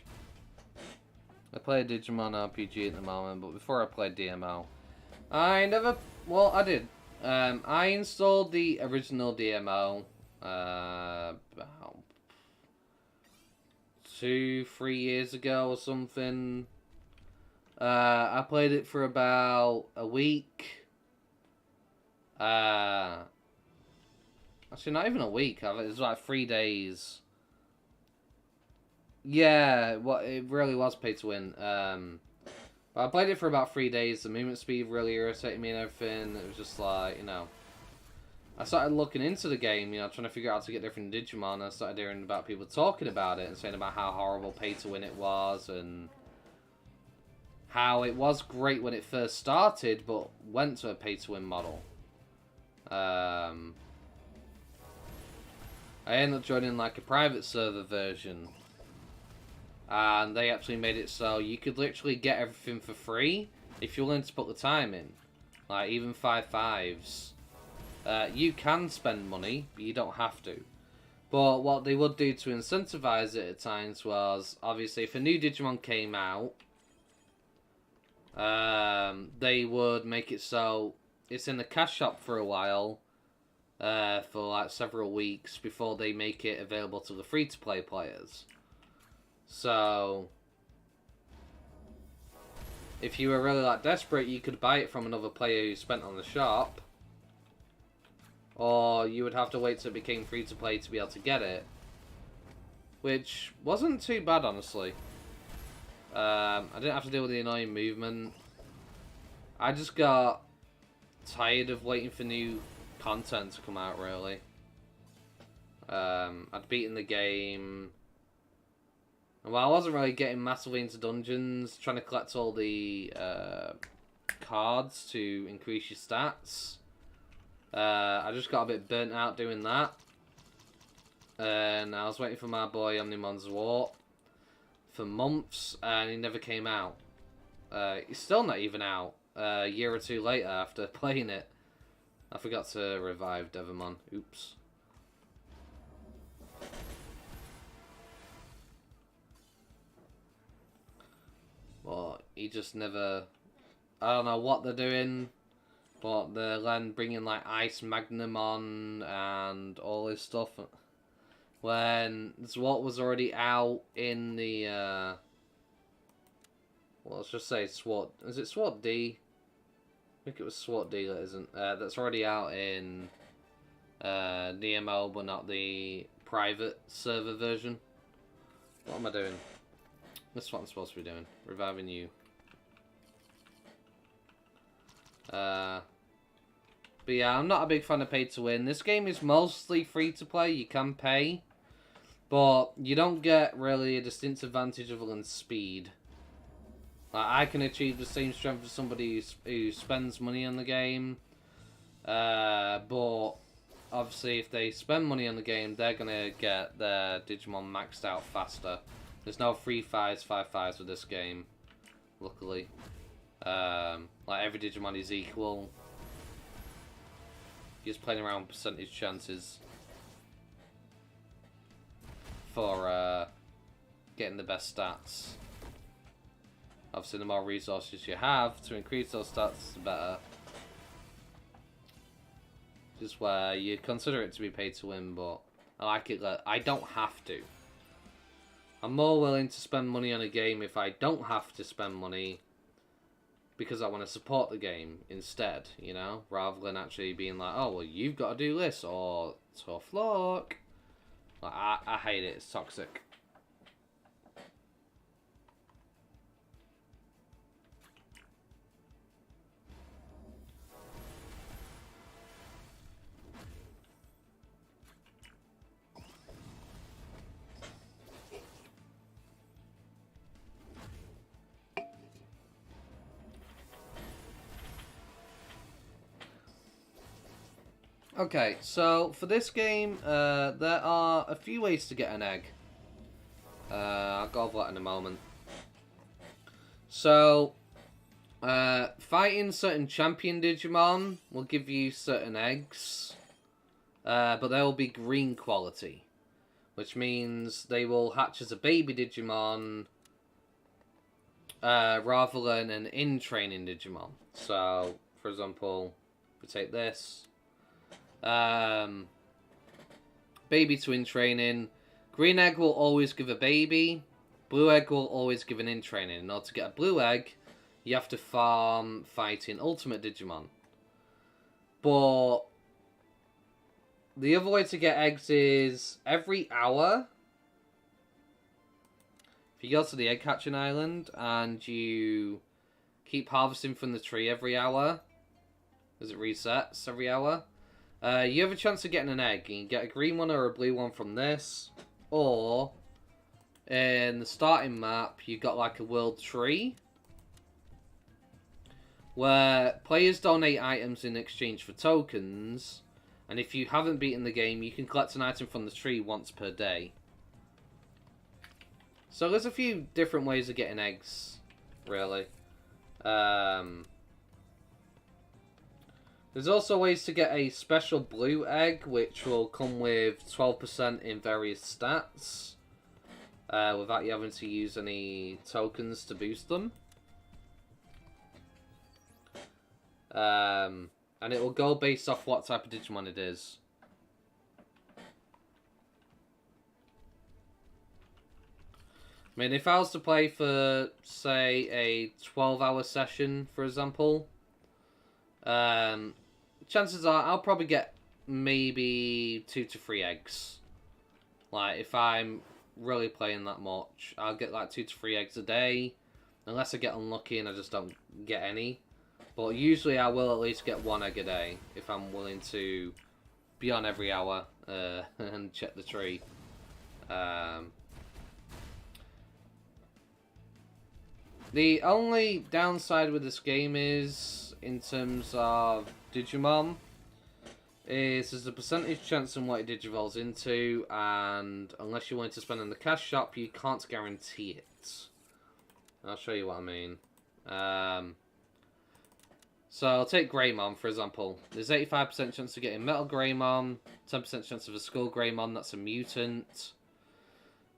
I play a Digimon RPG at the moment, but before I played DMO, I never... Well, I did. I installed the original DMO about 2-3 years ago or something. I played it for about a week. Actually, not even a week. It was like 3 days. Yeah, well, it really was pay to win. But I played it for about 3 days. The movement speed really irritated me and everything. It was just like, you know. I started looking into the game, you know, trying to figure out how to get different Digimon. I started hearing about people talking about it and saying about how horrible pay to win it was and how it was great when it first started, but went to a pay to win model. I ended up joining like a private server version. And they actually made it so you could literally get everything for free if you're willing to put the time in. Like, even 5/5s. You can spend money, but you don't have to. But what they would do to incentivize it at times was, obviously, if a new Digimon came out, they would make it so it's in the cash shop for a while, for like several weeks before they make it available to the free-to-play players. So, if you were really like desperate, you could buy it from another player who spent on the shop, or you would have to wait till it became free to play to be able to get it, which wasn't too bad, honestly. I didn't have to deal with the annoying movement. I just got tired of waiting for new content to come out, really. I'd beaten the game. Well, I wasn't really getting massively into dungeons, trying to collect all the cards to increase your stats. I just got a bit burnt out doing that. And I was waiting for my boy Omnimon's Warp for months, and he never came out. He's still not even out a year or 2 later after playing it. I forgot to revive Devimon. Oops. But he just never... I don't know what they're doing. But they're then bringing like Ice Magnum on and all this stuff. When SWAT was already out in the, well, let's just say SWAT. Is it SWAT D? I think it was SWAT D that isn't. That's already out in DMO, but not the private server version. What am I doing? This is what I'm supposed to be doing. Reviving you. But yeah, I'm not a big fan of pay to win. This game is mostly free to play. You can pay. But you don't get really a distinct advantage other than speed. Like, I can achieve the same strength as somebody who spends money on the game. But obviously if they spend money on the game, they're going to get their Digimon maxed out faster. There's no 3-5s, 5-5s with this game, luckily. Like, every Digimon is equal. You're just playing around with percentage chances for getting the best stats. Obviously, the more resources you have to increase those stats, the better. Just where you consider it to be pay to win, but I like it that I don't have to. I'm more willing to spend money on a game if I don't have to spend money because I want to support the game instead, you know? Rather than actually being like, oh, well, you've got to do this, or tough luck. Like, I hate it. It's toxic. Okay, so for this game, there are a few ways to get an egg. I'll go over that in a moment. So, fighting certain champion Digimon will give you certain eggs, but they will be green quality, which means they will hatch as a baby Digimon rather than an in-training Digimon. So, for example, if we take this, baby to in-training, green egg will always give a baby, blue egg will always give an in-training. In order to get a blue egg, you have to farm fighting Ultimate Digimon. But the other way to get eggs is every hour. If you go to the egg hatching island and you keep harvesting from the tree every hour, as it resets every hour, you have a chance of getting an egg. You can get a green one or a blue one from this, or in the starting map, you've got like a world tree where players donate items in exchange for tokens, and if you haven't beaten the game, you can collect an item from the tree once per day. So there's a few different ways of getting eggs, really. There's also ways to get a special blue egg, which will come with 12% in various stats, without you having to use any tokens to boost them. And it will go based off what type of Digimon it is. I mean, if I was to play for, say, a 12-hour session, for example, chances are I'll probably get maybe 2 to 3 eggs. Like, if I'm really playing that much, I'll get like 2 to 3 eggs a day, unless I get unlucky and I just don't get any. But usually I will at least get 1 egg a day if I'm willing to be on every hour and check the tree. The only downside with this game is, in terms of Digimon, is there's a percentage chance on what it digivolves into, and unless you're willing to spend in the cash shop, you can't guarantee it. I'll show you what I mean. So I'll take Greymon, for example. There's 85% chance of getting Metal Greymon, 10% chance of a Skull Greymon, that's a mutant.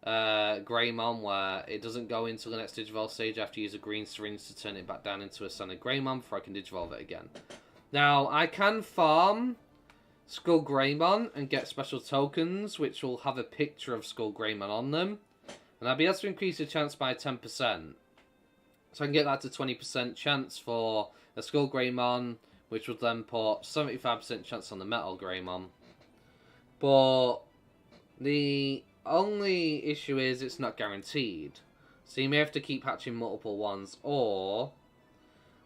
Greymon, where it doesn't go into the next Digivolve stage. I have to use a green syringe to turn it back down into a Sonic Greymon before I can Digivolve it again. Now, I can farm Skull Greymon and get special tokens, which will have a picture of Skull Greymon on them. And I'll be able to increase the chance by 10%. So I can get that to 20% chance for a Skull Greymon, which would then put 75% chance on the Metal Greymon. But the only issue is it's not guaranteed. So you may have to keep hatching multiple ones, or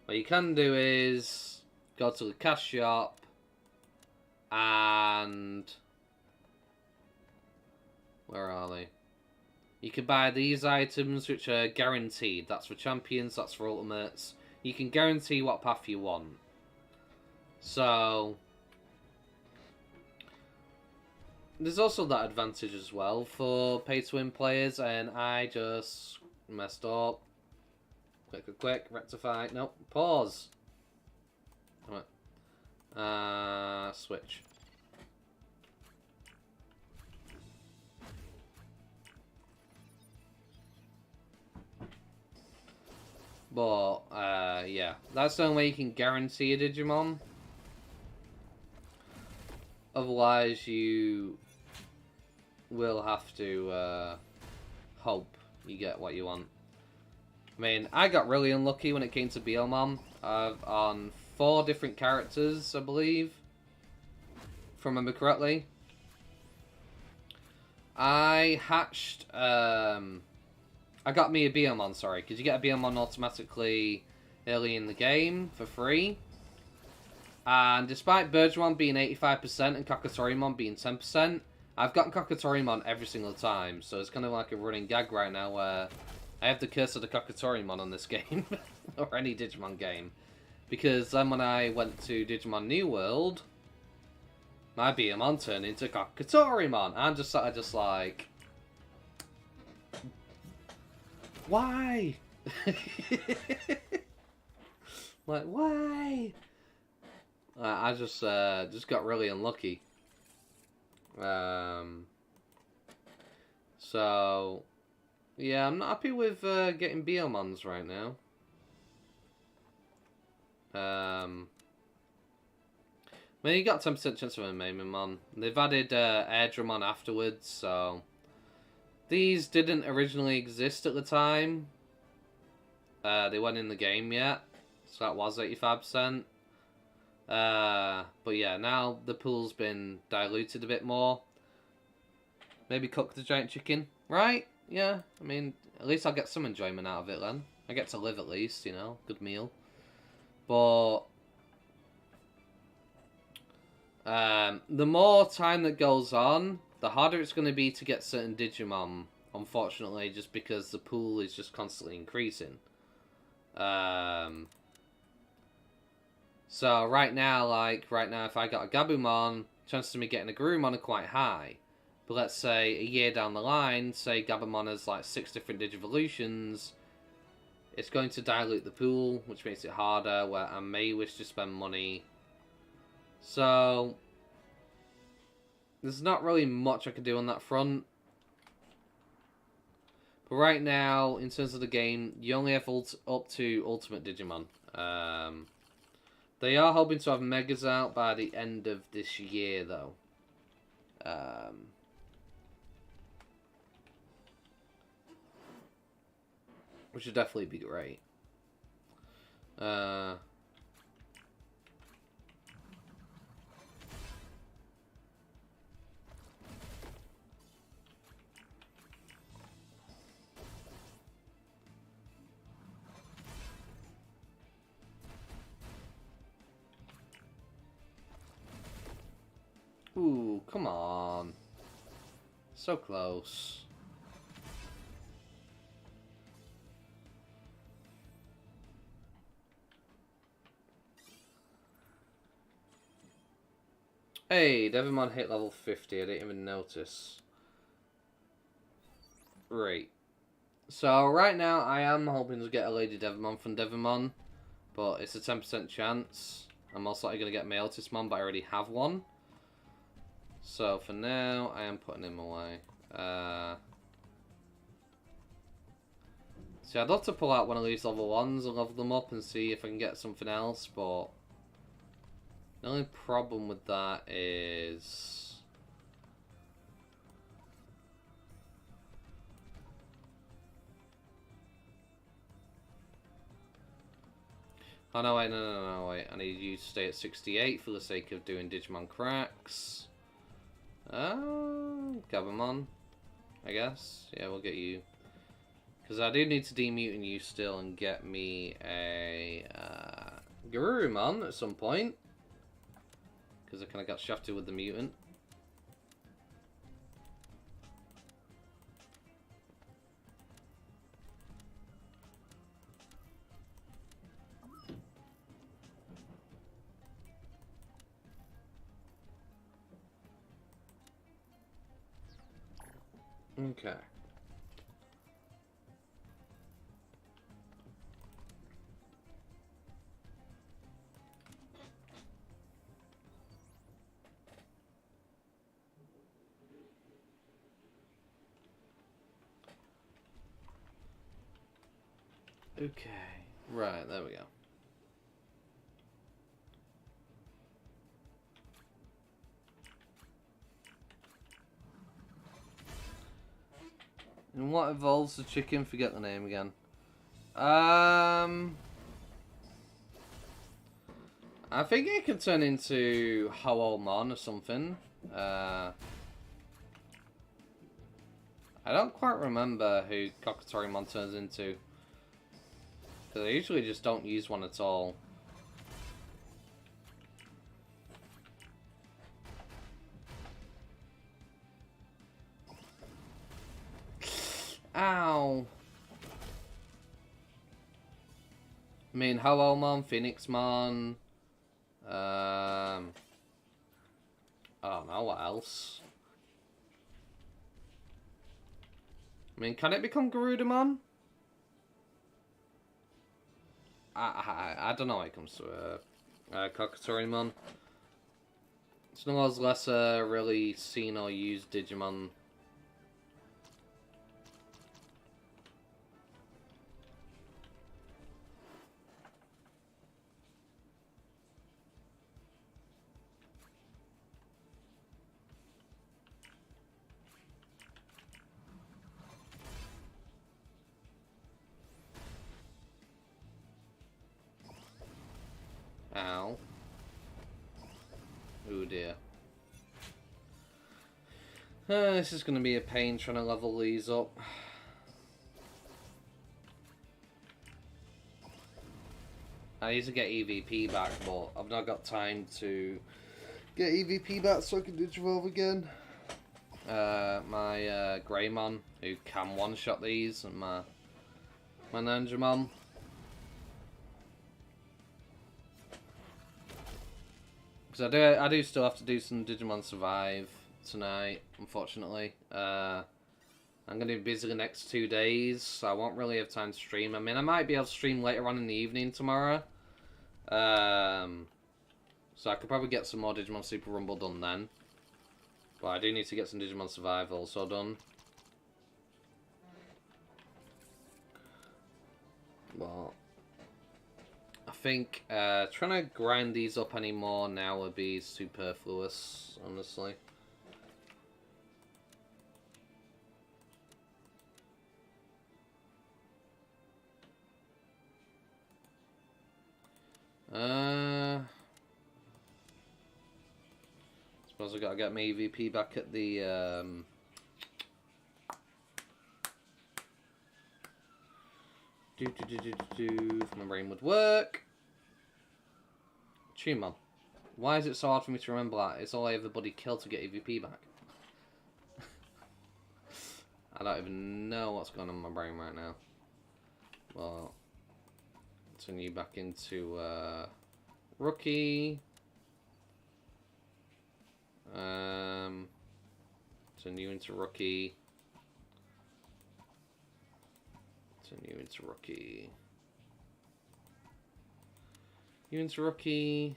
what you can do is go to the cash shop and where are they? You can buy these items which are guaranteed. That's for champions, that's for ultimates. You can guarantee what path you want. So there's also that advantage as well for pay-to-win players, and I just messed up. Quick, rectify. Nope, pause. Alright. Switch. But, yeah. That's the only way you can guarantee a Digimon. Otherwise, you will have to hope you get what you want. I mean, I got really unlucky when it came to Veemon. On 4 different characters, I believe. If I remember correctly. I hatched... I got me a Veemon, sorry. Because you get a Veemon automatically early in the game for free. And despite Birdramon being 85% and Kokatorimon being 10%, I've gotten Kokatorimon every single time. So it's kind of like a running gag right now where I have the curse of the Kokatorimon on this game. Or any Digimon game. Because then when I went to Digimon New World, my Veemon turned into Kokatorimon. I'm just like... Why? Like, why? I just got really unlucky. So, yeah, I'm not happy with getting Veemons right now. I mean, you got 10% chance of a Veemon. They've added Airdramon afterwards, so... These didn't originally exist at the time. They weren't in the game yet, so that was 85%. But yeah, now the pool's been diluted a bit more. Maybe cook the giant chicken, right? Yeah, I mean, at least I'll get some enjoyment out of it then. I get to live at least, you know, good meal. But the more time that goes on, the harder it's going to be to get certain Digimon, unfortunately, just because the pool is just constantly increasing. So right now, if I got a Gabumon, chances of me getting a Garurumon are quite high. But let's say a year down the line, say Gabumon has like 6 different Digivolutions, it's going to dilute the pool, which makes it harder, where I may wish to spend money. So there's not really much I can do on that front. But right now, in terms of the game, you only have up to Ultimate Digimon. They are hoping to have Megas out by the end of this year, though. Which would definitely be great. Ooh, come on. So close. Hey, Devimon hit level 50. I didn't even notice. Right. So, right now, I am hoping to get a Lady Devimon from Devimon. But it's a 10% chance. I'm most likely going to get my Otismon, but I already have one. So, for now, I am putting him away. See, I'd love to pull out one of these level 1s and level them up and see if I can get something else, but The only problem with that is... Oh no, wait, no, wait. I need you to stay at 68 for the sake of doing Digimon cracks. Gabumon, I guess. Yeah, we'll get you. Because I do need to demutant you still and get me a Garurumon at some point. Because I kind of got shafted with the mutant. Okay. Okay. Right, there we go. And what evolves the chicken? Forget the name again. I think it can turn into Ho'omon or something. I don't quite remember who Kokatorimon turns into. Because I usually just don't use one at all. Ow! I mean, Ho'omon, Phoenixmon. I don't know what else. I mean, can it become Garudamon? I don't know when it comes to Kokatorimon. It's one of those lesser really seen or used Digimon. Ow. Oh dear. This is going to be a pain trying to level these up. I need to get EVP back, but I've not got time to get EVP back so I can Digivolve again. My Greymon, who can one-shot these, and my Ninjamon. Because I do still have to do some Digimon Survive tonight, unfortunately. I'm going to be busy the next 2 days, so I won't really have time to stream. I mean, I might be able to stream later on in the evening tomorrow. So I could probably get some more Digimon Super Rumble done then. But I do need to get some Digimon Survive also done. Well, I think trying to grind these up anymore now would be superfluous, honestly. Suppose I gotta get my EVP back at the if my brain would work. Tumon. Why is it so hard for me to remember that? It's all I ever bloody killed to get EVP back. I don't even know what's going on in my brain right now. Well, turn you back into Rookie. Turn you into Rookie. Turn you into Rookie. You into Rookie.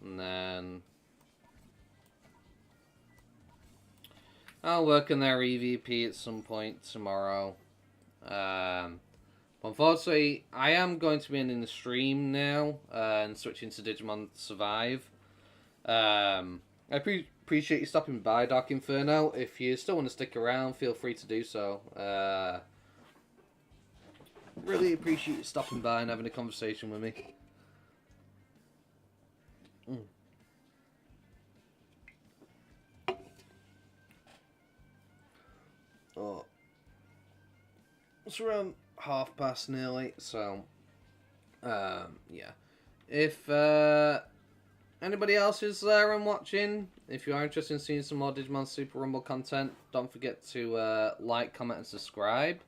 And then I'll work on their EVP at some point tomorrow. But Unfortunately, I am going to be ending the stream now and switching to Digimon Survive. I appreciate you stopping by, Dark Inferno. If you still want to stick around, feel free to do so. Really appreciate you stopping by and having a conversation with me. Oh, it's around past nearly, so yeah. If anybody else is there and watching, if you are interested in seeing some more Digimon Super Rumble content, don't forget to like, comment, and subscribe,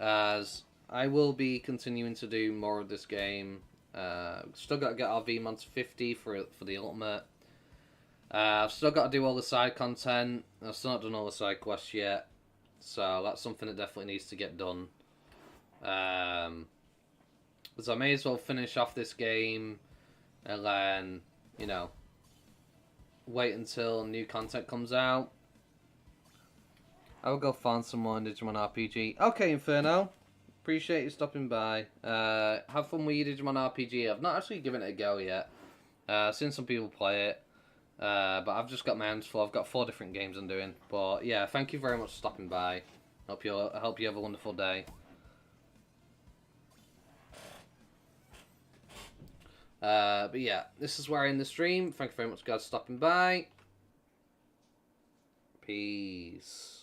as I will be continuing to do more of this game. Still got to get our Veemon to 50 for the ultimate. I've still got to do all the side content. I've still not done all the side quests yet, so that's something that definitely needs to get done. So I may as well finish off this game and then, you know, wait until new content comes out. I'll go find some more in Digimon RPG. Okay, Inferno. Appreciate you stopping by. Have fun with your Digimon RPG. I've not actually given it a go yet. I've seen some people play it. But I've just got my hands full. I've got 4 different games I'm doing. But yeah, thank you very much for stopping by. Hope you have a wonderful day. But yeah, this is where I end the stream. Thank you very much, guys, for stopping by. Peace.